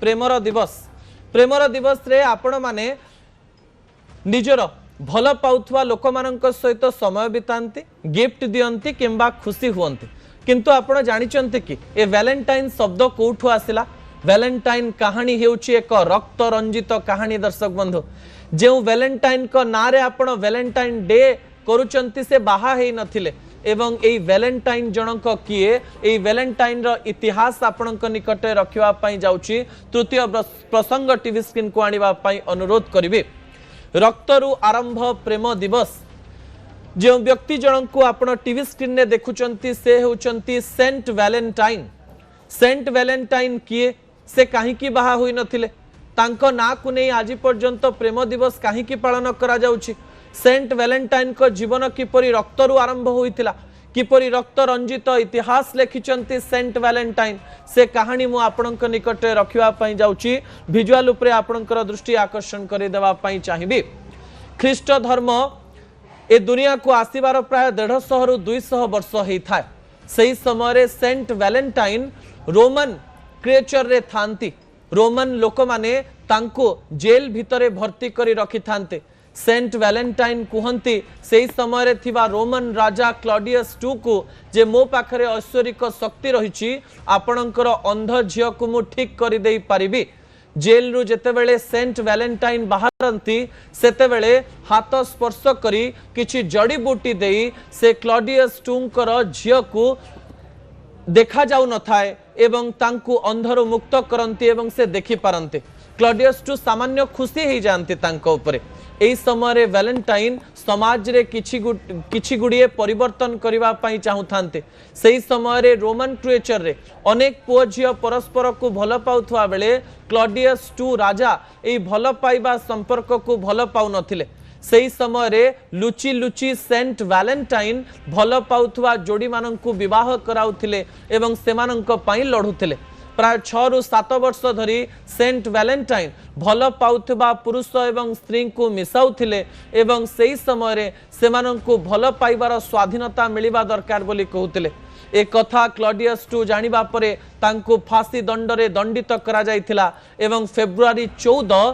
Premiere दिवस। Premiere दिवस रे आपण माने निजर भल पाउथवा लोक मानक सहित समय बितांती, गिफ्ट दियंती किंबा खुशी हुअंती। किंतु आपण जानिचंती कि ए वैलेंटाइन शब्द कोठु आसिला? वैलेंटाइन कहानी हेउची एक रक्त रंजित कहानी। दर्शक बंधु, जो वैलेंटाइन को नारे आपण वैलेंटाइन डे करूचंती से बाहा हेई नथिले एवं एई वैलेंटाइन जनक किए एई वैलेंटाइन रो इतिहास आपणक निकटे रखिवा पई जाउची। तृतीय प्रसंग टीवी स्क्रीन को आनिबा पई अनुरोध करिवे। रक्तरु आरंभ प्रेम दिवस। जो व्यक्ति जनक को आपण टीवी स्क्रीन ने देखुचंती से होचंती सेंट वैलेंटाइन। सेंट वैलेंटाइन किए? से काहींकी बाहा होई नथिले, तांको ना को नै आज पर्यंत प्रेम दिवस काहींकी पालन करा जाउची? सेंट वैलेंटाइन को जीवन किपरि रक्तरु आरंभ होइतिला, किपरि रक्त रंजित इतिहास लिखिचंती सेंट वैलेंटाइन, से कहानी मु आपणक निकटे रखिवा पई जाउची। विजुअल उपरे आपणकर दृष्टि आकर्षण करि देवा पई चाहिबी। ख्रीष्ट धर्म ए दुनिया को आसीबार प्राय 150 रु 200 वर्ष हेई थाए। सही समय रे सेंट वैलेंटाइन रोमन क्रिएचर रे थांती। रोमन लोक माने तांको जेल भितरे भर्ती करी रखि थांते। सेंट वैलेंटाइन कहती से समय रे थिबा रोमन राजा क्लॉडियस टू को जे मो पाखरे ऐश्वरिक शक्ति रही आपणकर अंध झील को मु ठीक कर दे पारिबी। जेल रु जेतेबेले सेंट वैलेंटाइन बाहरती सेतेबेले हाथ स्पर्श करी किछि जड़ी बूटी देई से क्लॉडियस टूंकर झील को देखा जाउ न थाए एवं तांकु अंधरु मुक्त करंती एवं से देखि पारंते। क्लॉडियस टू सामान्य खुशी ही जानते तांको उपरे। एई समय रे वैलेंटाइन समाज रे किछि गुड़िए परिवर्तन करिवा पई चाहुथांते। सेही समय रे रोमन क्रिएचर रे अनेक पुओ झियो परस्पर को भल पाउथवा बेले क्लॉडियस टू राजा एई भल पाइबा संपर्क को भल पाउ नथिले। सेही समय रे लुचि लुचि सेंट वैलेंटाइन भल पाउथवा जोड़ी माननकु विवाह कराउथिले एवं सेमाननक पई लढुथिले। प्राय 6 रु 7 वर्ष धरी सेंट वैलेंटाइन भल पाउथबा पुरुष एवं स्त्री को मिसाउथिले एवं सेही समय रे सेमाननकु भल पाइबार स्वाधीनता मिलिबा दरकार बोली कहउथिले। ए कथा क्लॉडियस टू जानिबा परे तांकु फांसी दंड रे दंडित करा जायथिला एवं फेब्रुआरी 14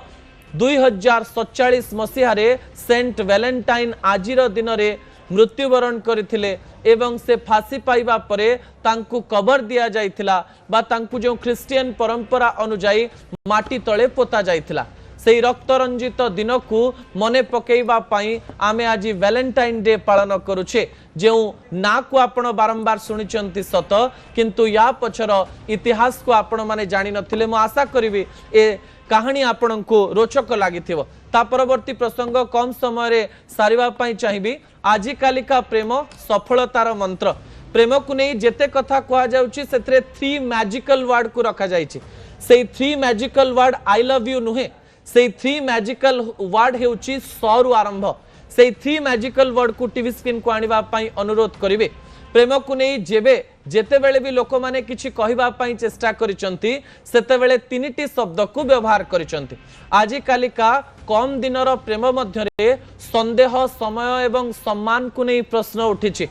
2047 मसीह रे सेंट वैलेंटाइन आजिर दिन रे मृत्युवरण करथिले एवं से फांसी पाइबा परे तांकु कबर दिया जायथिला बा तांकु जो ख्रिस्टियन परंपरा अनुसार माटी तळे पोता जायथिला। सेही रक्त रंजित दिन को मने पकेइबा पई आमे आज वैलेंटाइन डे पालन करूछे। जो ना को आपण बारंबार सुनिचंती सत, किंतु या पछर इतिहास को आपण माने जानि नथिले। मु आशा करिवि ए कहानी आपण को रोचक लागिथिबो। ता परवर्ती प्रसंग कम समय रे सारिबा पई चाहिबी। आजि कालिका प्रेम सफलतार मंत्र। प्रेम को नहीं जेते कथा कहा जाउची सेतरे 3 मैजिकल वर्ड को रखा जाइछि। सेही 3 magical word I love you नुहे, सेही 3 मैजिकल वर्ड हेउची सरू आरंभ। सेही 3 मैजिकल वर्ड को टीवी स्क्रीन को आनिबा पई अनुरोध करिवे। प्रेम को नहीं जेबे जेतेबेले भी लोक माने किछि कहिबा पई चेष्टा करिसंती सेतेबेले 3टी शब्द को व्यवहार करिसंती। आजि कालिका कम दिनर प्रेम मध्य रे संदेह, समय एवं सम्मान को नहीं प्रश्न उठिछि।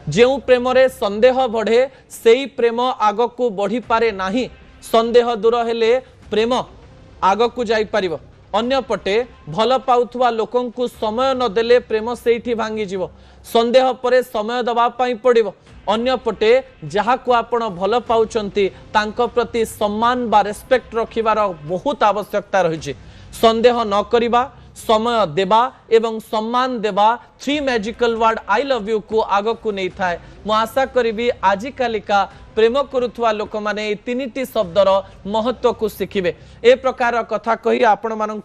जेउ प्रेम रे संदेह बढ़े सेही प्रेम आग को बढ़ी पारे नाही। संदेह दूर हेले प्रेम आग को जाई परिबो। अन्य पटे भल पाउथवा लोकन को समय न देले प्रेम सेठी भांगी जीवो। संदेह परे समय दबा पाई पड़िबो। अन्य पटे जहा को आपण भल पाउचंती तांको प्रति सम्मान बा रेस्पेक्ट रखिबार बहुत आवश्यकता रहिछि। संदेह न करिबा, समय देबा एवं सम्मान देबा 3 magical word I love you को आग को नहीं थाए। मु आशा करिबी आजि कालिका प्रेम करुथवा लोक माने 3टी शब्दर महत्व को शिखिबे। ए प्रकार कथा कही आपण माननकु